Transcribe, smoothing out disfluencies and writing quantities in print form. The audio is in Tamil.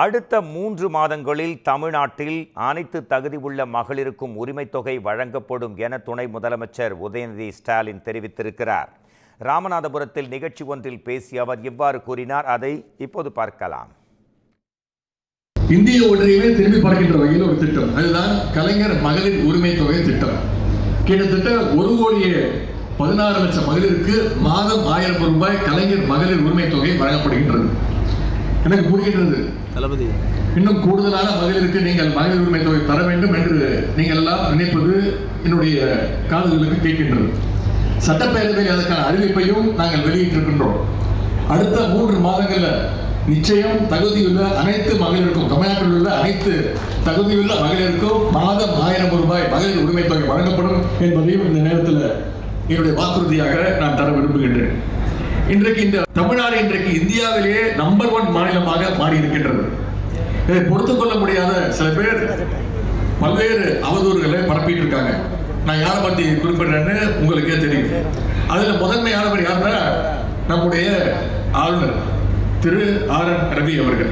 அடுத்த 3 மாதங்களில் தமிழ்நாட்டில் அனைத்து தகுதி உள்ள மகளிருக்கும் உரிமைத் தொகை வழங்கப்படும் என துணை முதலமைச்சர் உதயநிதி ஸ்டாலின் தெரிவித்திருக்கிறார். ராமநாதபுரத்தில் நிகழ்ச்சி ஒன்றில் பேசிய அவர் இவ்வாறு கூறினார். அதை இப்போது பார்க்கலாம். இந்திய ஒன்றியமே திரும்பி பார்க்கின்ற வகையில் ஒரு திட்டம், அதுதான் கலைஞர் மகளிர் உரிமை தொகை திட்டம். கிட்டத்தட்ட 1,16,00,000 மகளிருக்கு மாதம் 1000 ரூபாய் கலைஞர் மகளிர் உரிமை தொகை வழங்கப்படுகின்றது. எனக்கு புரிகின்றது, இன்னும் கூடுதலான மகளிருக்கு நீங்கள் மகளிர் உரிமை தொகை தர வேண்டும் என்று நீங்கள் எல்லாம் நினைப்பது என்னுடைய காதுகளுக்கு கேட்கின்றது. சட்டப்பேரவையில் அதற்கான அறிவிப்பையும் நாங்கள் வெளியிட்டிருக்கின்றோம். அடுத்த 3 மாதங்கள்ல நிச்சயம் தகுதியுள்ள அனைத்து மகளிருக்கும், தமிழ்நாட்டில் உள்ள அனைத்து தகுதியுள்ள மகளிருக்கும் மாதம் 1000 ரூபாய் மகளிர் உரிமை தொகை வழங்கப்படும் என்பதையும் இந்த நேரத்தில் என்னுடைய வாக்குறுதியாக நான் தர விரும்புகின்றேன். இன்றைக்கு இந்த தமிழ்நாடு இன்றைக்கு இந்தியாவிலேயே நம்பர் 1 மாநிலமாக மாறி இருக்கின்றது. இதை பொறுத்துக் கொள்ள முடியாத சில பேர் பல்வேறு அவதூறுகளை பரப்பிட்டு இருக்காங்க. நான் யாரை பத்தி குறிப்பிடுறேன்னு உங்களுக்கே தெரியும். அதுல முதன்மையானவர் யாருன்னா நம்முடைய ஆளுநர் திரு ஆர் என் ரவி அவர்கள்.